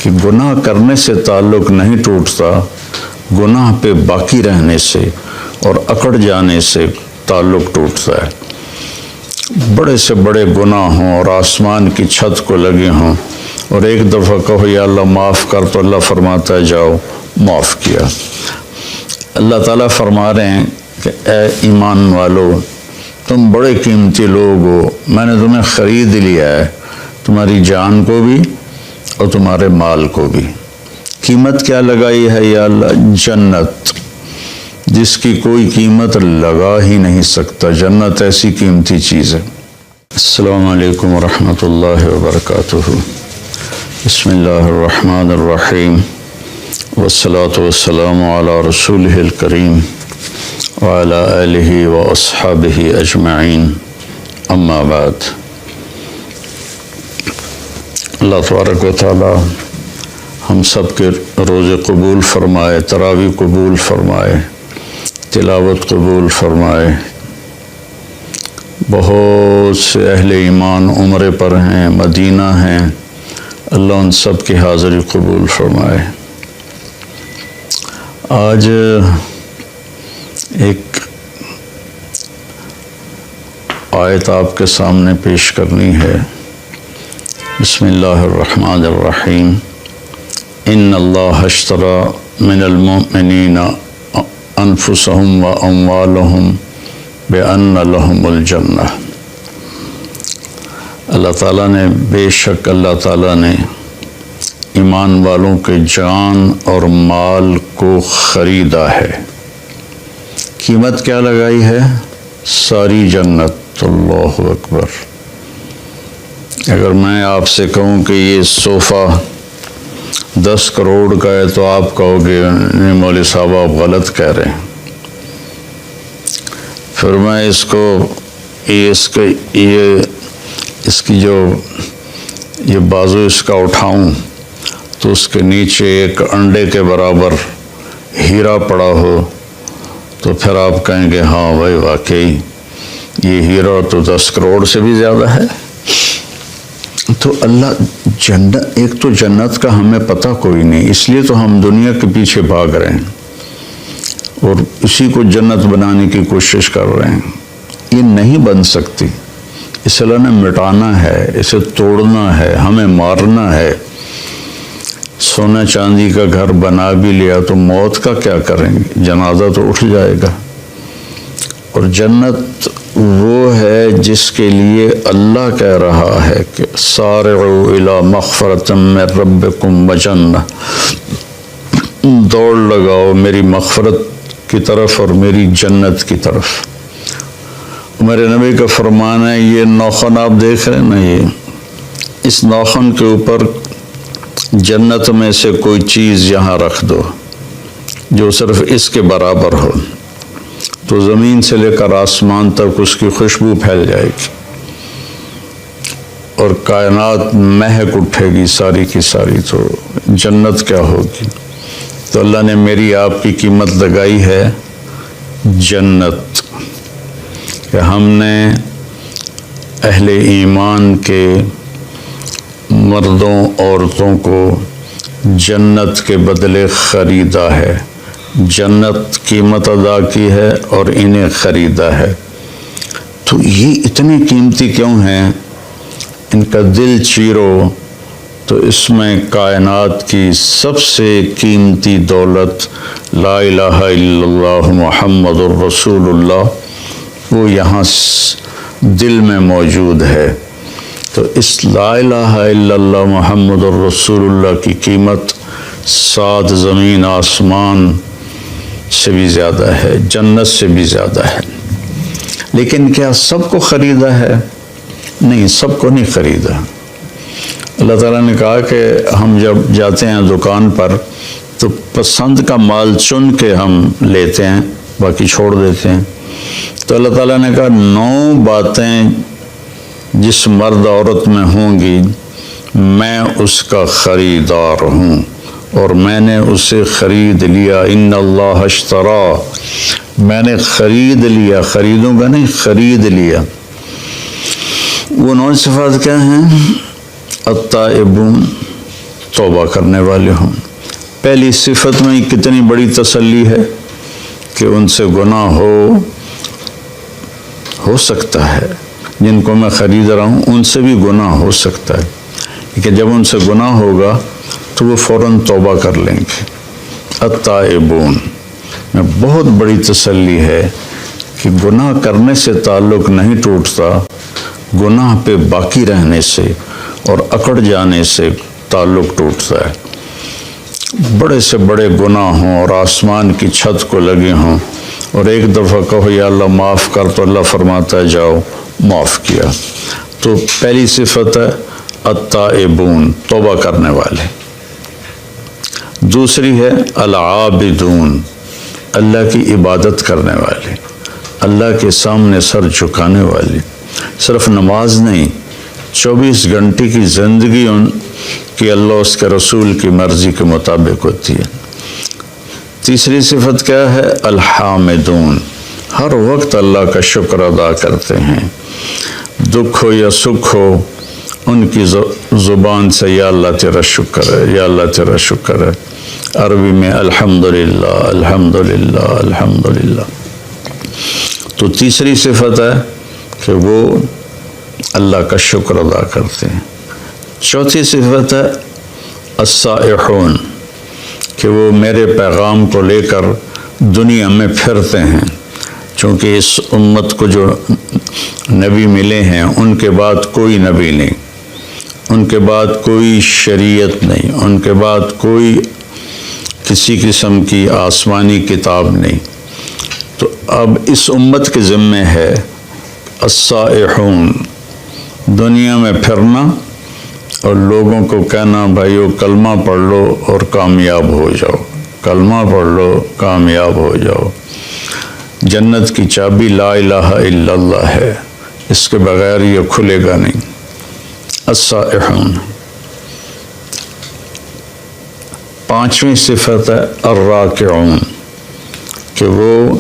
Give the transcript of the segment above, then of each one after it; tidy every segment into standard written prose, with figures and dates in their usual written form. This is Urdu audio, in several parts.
کہ گناہ کرنے سے تعلق نہیں ٹوٹتا، گناہ پہ باقی رہنے سے اور اکڑ جانے سے تعلق ٹوٹتا ہے۔ بڑے سے بڑے گناہ ہوں اور آسمان کی چھت کو لگے ہوں اور ایک دفعہ کہو یا اللہ معاف کر، تو اللہ فرماتا ہے جاؤ معاف کیا۔ اللہ تعالیٰ فرما رہے ہیں کہ اے ایمان والو، تم بڑے قیمتی لوگ ہو، میں نے تمہیں خرید لیا ہے، تمہاری جان کو بھی اور تمہارے مال کو بھی۔ قیمت کیا لگائی ہے یا اللہ؟ جنت، جس کی کوئی قیمت لگا ہی نہیں سکتا۔ جنت ایسی قیمتی چیز ہے۔ السلام علیکم ورحمۃ اللہ وبرکاتہ۔ بسم اللہ الرحمن الرحیم، والصلاة والسلام علی رسولہ الکریم وعلی آلہ واصحابہ اجمعین، اما بعد۔ اللہ تبارک و تعالی ہم سب کے روزے قبول فرمائے، تراویح قبول فرمائے، تلاوت قبول فرمائے۔ بہت سے اہل ایمان عمرے پر ہیں، مدینہ ہیں، اللہ ان سب کی حاضری قبول فرمائے۔ آج ایک آیت آپ کے سامنے پیش کرنی ہے۔ بسم اللہ الرحمن الرحیم۔ ان اللہ اشتری من المؤمنین انفسهم واموالهم بان لهم الجنہ۔ اللہ تعالیٰ نے، بے شک اللہ تعالیٰ نے ایمان والوں کے جان اور مال کو خریدا ہے۔ قیمت کیا لگائی ہے؟ ساری جنت۔ اللہ اکبر۔ اگر میں آپ سے کہوں کہ یہ صوفہ 10 کروڑ کا ہے تو آپ کہو گے نہیں مولوی صاحب آپ غلط کہہ رہے ہیں۔ پھر میں اس کی جو یہ بازو اس کا اٹھاؤں تو اس کے نیچے ایک انڈے کے برابر ہیرا پڑا ہو تو پھر آپ کہیں گے ہاں بھائی واقعی یہ ہیرا تو 10 کروڑ سے بھی زیادہ ہے۔ تو اللہ جنت، ایک تو جنت کا ہمیں پتہ کوئی نہیں، اس لیے تو ہم دنیا کے پیچھے بھاگ رہے ہیں اور اسی کو جنت بنانے کی کوشش کر رہے ہیں۔ یہ نہیں بن سکتی، اس اللہ نے مٹانا ہے، اسے توڑنا ہے، ہمیں مارنا ہے۔ سونا چاندی کا گھر بنا بھی لیا تو موت کا کیا کریں گے؟ جنازہ تو اٹھ جائے گا۔ اور جنت وہ ہے جس کے لیے اللہ کہہ رہا ہے کہ سارعوا الی مغفرۃ من ربکم وجنہ، دوڑ لگاؤ میری مغفرت کی طرف اور میری جنت کی طرف۔ میرے نبی کا فرمان ہے، یہ ناخن آپ دیکھ رہے ہیں نا، یہ اس ناخن کے اوپر جنت میں سے کوئی چیز یہاں رکھ دو جو صرف اس کے برابر ہو، تو زمین سے لے کر آسمان تک اس کی خوشبو پھیل جائے گی اور کائنات مہک اٹھے گی ساری کی ساری۔ تو جنت کیا ہوگی؟ تو اللہ نے میری آپ کی قیمت لگائی ہے جنت، کہ ہم نے اہل ایمان کے مردوں عورتوں کو جنت کے بدلے خریدا ہے، جنت قیمت ادا کی ہے اور انہیں خریدا ہے۔ تو یہ اتنے قیمتی کیوں ہیں؟ ان کا دل چیرو تو اس میں کائنات کی سب سے قیمتی دولت لا الہ الا اللہ محمد الرسول اللہ وہ یہاں دل میں موجود ہے۔ تو اس لا الہ الا اللہ محمد الرسول اللہ کی قیمت 7 زمین آسمان سے بھی زیادہ ہے، جنت سے بھی زیادہ ہے۔ لیکن کیا سب کو خریدا ہے؟ نہیں، سب کو نہیں خریدا۔ اللہ تعالیٰ نے کہا کہ ہم جب جاتے ہیں دکان پر تو پسند کا مال چن کے ہم لیتے ہیں، باقی چھوڑ دیتے ہیں۔ تو اللہ تعالیٰ نے کہا 9 باتیں جس مرد عورت میں ہوں گی میں اس کا خریدار ہوں اور میں نے اسے خرید لیا۔ ان اللہ اشتری، میں نے خرید لیا، خریدوں گا نہیں، خرید لیا۔ وہ 9 صفات کیا ہیں؟ التائبون، توبہ کرنے والے ہوں۔ پہلی صفت میں کتنی بڑی تسلی ہے کہ ان سے گناہ ہو سکتا ہے، جن کو میں خرید رہا ہوں ان سے بھی گناہ ہو سکتا ہے، لیکن جب ان سے گناہ ہوگا تو وہ فوراً توبہ کر لیں گے۔ التائبون میں بہت بڑی تسلی ہے کہ گناہ کرنے سے تعلق نہیں ٹوٹتا، گناہ پہ باقی رہنے سے اور اکڑ جانے سے تعلق ٹوٹتا ہے۔ بڑے سے بڑے گناہ ہوں اور آسمان کی چھت کو لگے ہوں اور ایک دفعہ کہو یا اللہ معاف کر، تو اللہ فرماتا ہے جاؤ معاف کیا۔ تو پہلی صفت ہے التائبون، توبہ کرنے والے۔ دوسری ہے العابدون، اللہ کی عبادت کرنے والے، اللہ کے سامنے سر جھکانے والے۔ صرف نماز نہیں، 24 گھنٹے کی زندگی ان کی اللہ اس کے رسول کی مرضی کے مطابق ہوتی ہے۔ تیسری صفت کیا ہے؟ الحامدون، ہر وقت اللہ کا شکر ادا کرتے ہیں، دکھ ہو یا سکھ ہو ان کی زبان سے یا اللہ تیرا شکر ہے، یا اللہ تیرا شکر ہے۔ عربی میں الحمدللہ الحمدللہ الحمدللہ۔ تو تیسری صفت ہے کہ وہ اللہ کا شکر ادا کرتے ہیں۔ چوتھی صفت ہے السائحون، کہ وہ میرے پیغام کو لے کر دنیا میں پھرتے ہیں، چونکہ اس امت کو جو نبی ملے ہیں ان کے بعد کوئی نبی نہیں، ان کے بعد کوئی شریعت نہیں، ان کے بعد کوئی کسی قسم کی آسمانی کتاب نہیں۔ تو اب اس امت کے ذمہ ہے السائحون، دنیا میں پھرنا اور لوگوں کو کہنا بھائیو کلمہ پڑھ لو اور کامیاب ہو جاؤ، کلمہ پڑھ لو کامیاب ہو جاؤ۔ جنت کی چابی لا الہ الا اللہ ہے، اس کے بغیر یہ کھلے گا نہیں۔ السائحون۔ پانچویں صفت ہے الراکعون، کہ وہ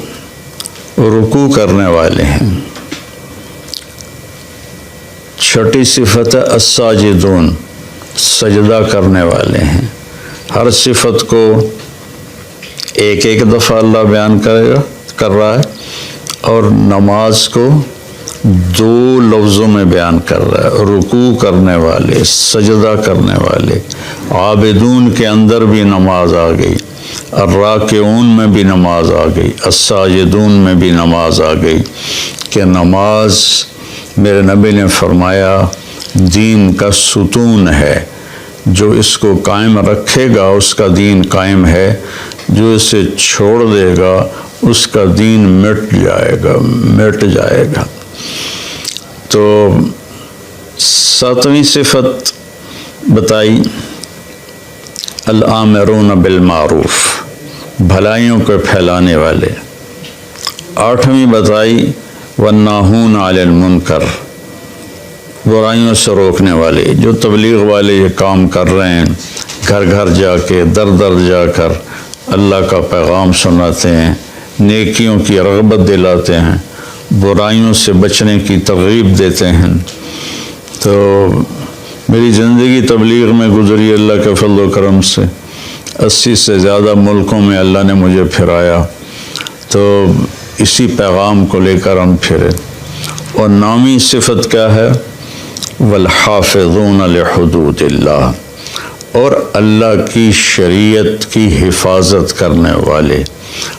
رکوع کرنے والے ہیں۔ چھٹی صفت ہے الساجدون، سجدہ کرنے والے ہیں۔ ہر صفت کو ایک ایک دفعہ اللہ بیان کر رہا ہے اور نماز کو 2 لفظوں میں بیان کر رہا ہے، رکوع کرنے والے، سجدہ کرنے والے۔ عابدون کے اندر بھی نماز آ گئی، الراکعون میں بھی نماز آ گئی، الساجدون میں بھی نماز آ گئی، کہ نماز میرے نبی نے فرمایا دین کا ستون ہے، جو اس کو قائم رکھے گا اس کا دین قائم ہے، جو اسے چھوڑ دے گا اس کا دین مٹ جائے گا۔ تو 7ویں صفت بتائی الآمرون بالمعروف، بھلائیوں کو پھیلانے والے۔ 8ویں بتائی والناہون علی المنکر، برائیوں سے روکنے والے۔ جو تبلیغ والے یہ کام کر رہے ہیں، گھر گھر جا کے در در جا کر اللہ کا پیغام سناتے ہیں، نیکیوں کی رغبت دلاتے ہیں، برائیوں سے بچنے کی ترغیب دیتے ہیں۔ تو میری زندگی تبلیغ میں گزری اللہ کے فضل و کرم سے، 80 سے زیادہ ملکوں میں اللہ نے مجھے پھرایا، تو اسی پیغام کو لے کر ہم پھرے۔ اور 9ویں صفت کیا ہے؟ والحافظون لحدود اللہ، اور اللہ کی شریعت کی حفاظت کرنے والے،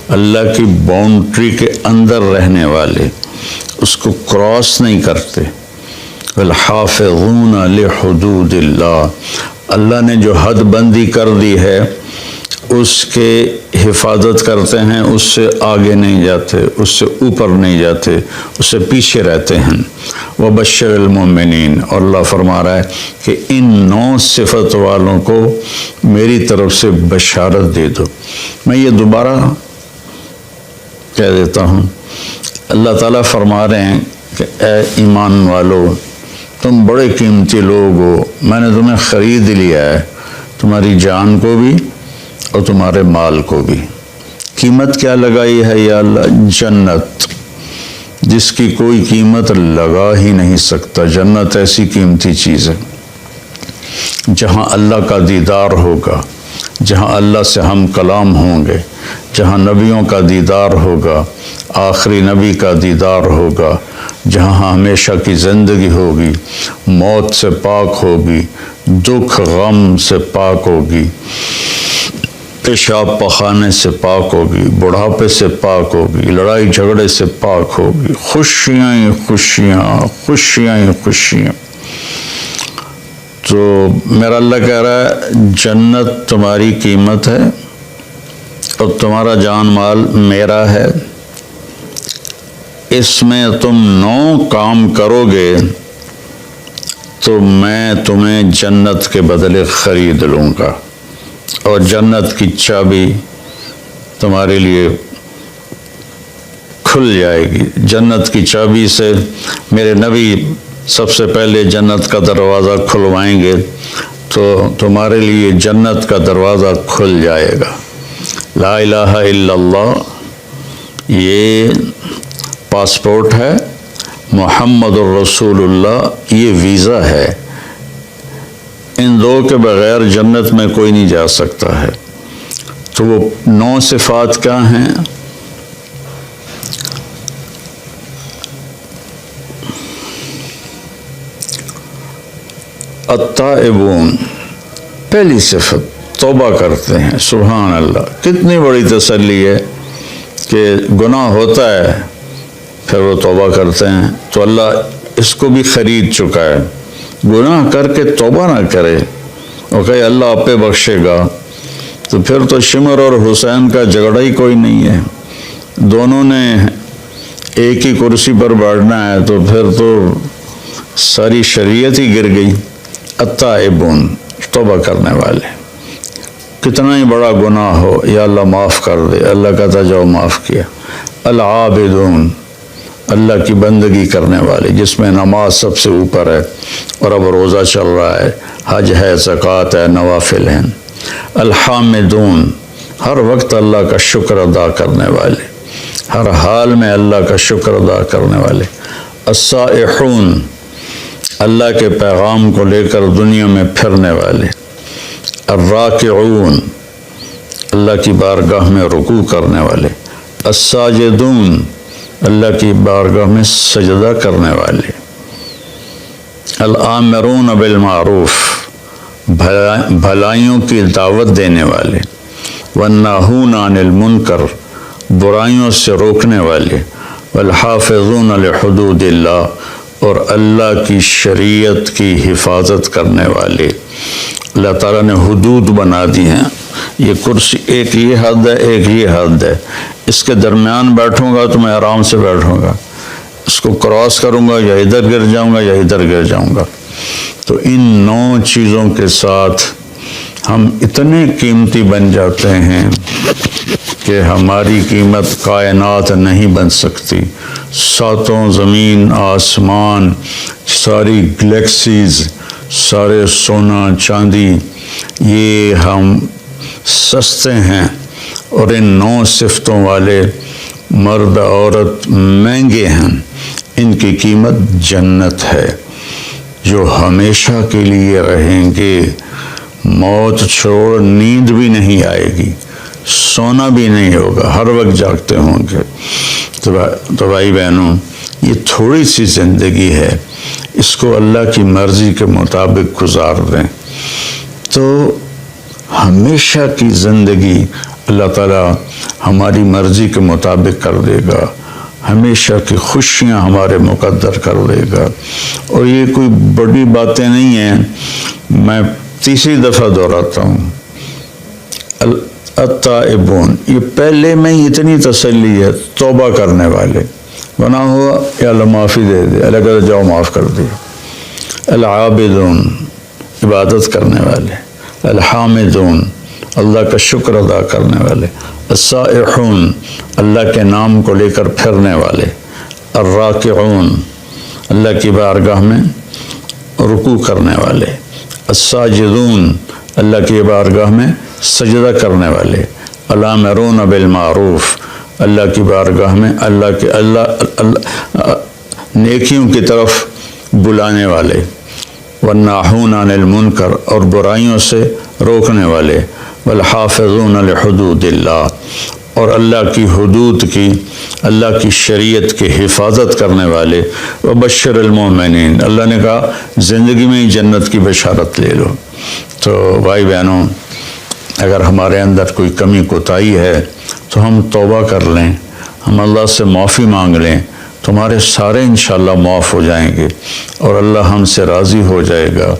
اللہ کی باؤنڈری کے اندر رہنے والے، اس کو کراس نہیں کرتے۔ والحافظون لحدود اللہ، اللہ نے جو حد بندی کر دی ہے اس کے حفاظت کرتے ہیں، اس سے آگے نہیں جاتے، اس سے اوپر نہیں جاتے، اس سے پیچھے رہتے ہیں۔ وبشر المؤمنین، اور اللہ فرما رہا ہے کہ ان 9 صفت والوں کو میری طرف سے بشارت دے دو۔ میں یہ دوبارہ کہہ دیتا ہوں، اللہ تعالیٰ فرما رہے ہیں کہ اے ایمان والو، تم بڑے قیمتی لوگ ہو، میں نے تمہیں خرید لیا ہے، تمہاری جان کو بھی اور تمہارے مال کو بھی۔ قیمت کیا لگائی ہے یا اللہ؟ جنت، جس کی کوئی قیمت لگا ہی نہیں سکتا۔ جنت ایسی قیمتی چیز ہے۔ جہاں اللہ کا دیدار ہوگا، جہاں اللہ سے ہم کلام ہوں گے، جہاں نبیوں کا دیدار ہوگا، آخری نبی کا دیدار ہوگا، جہاں ہمیشہ کی زندگی ہوگی، موت سے پاک ہوگی، دکھ غم سے پاک ہوگی، پیشاب پخانے سے پاک ہوگی، بڑھاپے سے پاک ہوگی، لڑائی جھگڑے سے پاک ہوگی، خوشیاں ہی خوشیاں، خوشیاں ہی خوشیاں۔ تو میرا اللہ کہہ رہا ہے جنت تمہاری قیمت ہے اور تمہارا جان مال میرا ہے، اس میں تم 9 کام کرو گے تو میں تمہیں جنت کے بدلے خرید لوں گا، اور جنت کی چابی تمہارے لیے کھل جائے گی۔ جنت کی چابی سے میرے نبی سب سے پہلے جنت کا دروازہ کھلوائیں گے تو تمہارے لیے جنت کا دروازہ کھل جائے گا۔ لا الہ الا اللہ یہ پاسپورٹ ہے، محمد الرسول اللہ یہ ویزا ہے، ان 2 کے بغیر جنت میں کوئی نہیں جا سکتا ہے۔ تو وہ 9 صفات کیا ہیں؟ التائبون، پہلی صفت توبہ کرتے ہیں۔ سبحان اللہ، کتنی بڑی تسلی ہے کہ گناہ ہوتا ہے پھر وہ توبہ کرتے ہیں، تو اللہ اس کو بھی خرید چکا ہے۔ گناہ کر کے توبہ نہ کرے اور کہے اللہ آپ پہ بخشے گا، تو پھر تو شمر اور حسین کا جھگڑا ہی کوئی نہیں ہے، دونوں نے ایک ہی کرسی پر بیٹھنا ہے، تو پھر تو ساری شریعت ہی گر گئی۔ التائبون، توبہ کرنے والے، کتنا ہی بڑا گناہ ہو یا اللہ معاف کر دے، اللہ کہتا جاؤ معاف کیا۔ العابدون، اللہ کی بندگی کرنے والے، جس میں نماز سب سے اوپر ہے اور اب روزہ چل رہا ہے، حج ہے، زکوٰۃ ہے، نوافل ہیں۔ الحامدون، ہر وقت اللہ کا شکر ادا کرنے والے، ہر حال میں اللہ کا شکر ادا کرنے والے۔ السائحون، اللہ کے پیغام کو لے کر دنیا میں پھرنے والے۔ الراکعون، اللہ کی بارگاہ میں رکوع کرنے والے۔ الساجدون، اللہ کی بارگاہ میں سجدہ کرنے والے۔ الآمرون بالمعروف، بھلائیوں کی دعوت دینے والے۔ والناہون عن المنکر، برائیوں سے روکنے والے۔ والحافظون لحدود اللہ، اور اللہ کی شریعت کی حفاظت کرنے والے۔ اللہ تعالیٰ نے حدود بنا دی ہیں، یہ کرسی ایک یہ حد ہے، ایک یہ حد ہے، اس کے درمیان بیٹھوں گا تو میں آرام سے بیٹھوں گا، اس کو کراس کروں گا یا ادھر گر جاؤں گا یا ادھر گر جاؤں گا۔ تو ان 9 چیزوں کے ساتھ ہم اتنے قیمتی بن جاتے ہیں کہ ہماری قیمت کائنات نہیں بن سکتی۔ 7 زمین آسمان، ساری گلیکسیز، سارے سونا چاندی، یہ ہم سستے ہیں، اور ان 9 صفتوں والے مرد عورت مہنگے ہیں، ان کی قیمت جنت ہے، جو ہمیشہ کے لیے رہیں گے۔ موت چھوڑ نیند بھی نہیں آئے گی، سونا بھی نہیں ہوگا، ہر وقت جاگتے ہوں گے۔ تو بھائی بہنوں، یہ تھوڑی سی زندگی ہے، اس کو اللہ کی مرضی کے مطابق گزار دیں تو ہمیشہ کی زندگی اللہ تعالیٰ ہماری مرضی کے مطابق کر دے گا، ہمیشہ کی خوشیاں ہمارے مقدر کر دے گا۔ اور یہ کوئی بڑی باتیں نہیں ہیں، میں تیسری دفعہ دہراتا ہوں، التائبون، یہ پہلے میں اتنی تسلی ہے، توبہ کرنے والے، گناہ ہوا یا اللہ معافی دے دے، اللہ کہتا جاؤ معاف کر دیا۔ العابدون، عبادت کرنے والے۔ الحامدون، اللہ کا شکر ادا کرنے والے۔ السائحون، اللہ کے نام کو لے کر پھرنے والے۔ الراکعون، اللہ کی بارگاہ میں رکوع کرنے والے۔ الساجدون، اللہ کی بارگاہ میں سجدہ کرنے والے۔ الآمرون بالمعروف، اللہ کی بارگاہ میں اللہ نیکیوں کی طرف بلانے والے۔ والناہون عن المنکر، اور برائیوں سے روکنے والے، والحافظون لحدود اللہ، اور اللہ کی حدود کی، اللہ کی شریعت کی حفاظت کرنے والے، وبشر المؤمنین، اللہ نے کہا زندگی میں ہی جنت کی بشارت لے لو۔ تو بھائی بہنوں، اگر ہمارے اندر کوئی کمی کوتاہی ہے تو ہم توبہ کر لیں، ہم اللہ سے معافی مانگ لیں، تمہارے سارے انشاءاللہ معاف ہو جائیں گے اور اللہ ہم سے راضی ہو جائے گا۔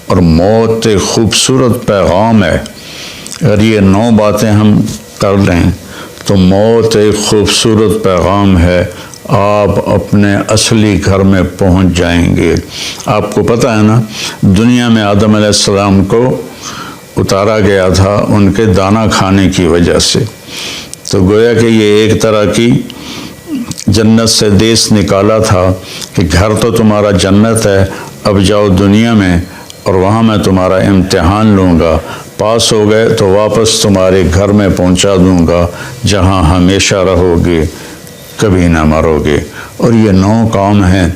اور موت ایک خوبصورت پیغام ہے، اگر یہ 9 باتیں ہم کر لیں تو موت ایک خوبصورت پیغام ہے، آپ اپنے اصلی گھر میں پہنچ جائیں گے۔ آپ کو پتہ ہے نا، دنیا میں آدم علیہ السلام کو اتارا گیا تھا ان کے دانہ کھانے کی وجہ سے، تو گویا کہ یہ ایک طرح کی جنت سے دیس نکالا تھا کہ گھر تو تمہارا جنت ہے، اب جاؤ دنیا میں اور وہاں میں تمہارا امتحان لوں گا، پاس ہو گئے تو واپس تمہارے گھر میں پہنچا دوں گا جہاں ہمیشہ رہو گے، کبھی نہ مرو گے۔ اور یہ 9 کام ہیں،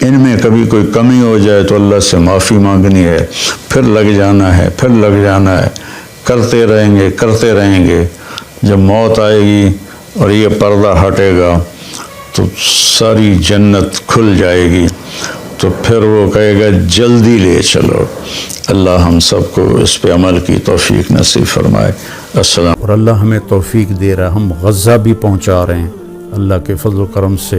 ان میں کبھی کوئی کمی ہو جائے تو اللہ سے معافی مانگنی ہے، پھر لگ جانا ہے، پھر لگ جانا ہے، کرتے رہیں گے۔ جب موت آئے گی اور یہ پردہ ہٹے گا تو ساری جنت کھل جائے گی، تو پھر وہ کہے گا جلدی لے چلو۔ اللہ ہم سب کو اس پہ عمل کی توفیق نصیب فرمائے۔ السلام۔ اور اللہ ہمیں توفیق دے رہا ہے، ہم غزہ بھی پہنچا رہے ہیں اللہ کے فضل و کرم سے۔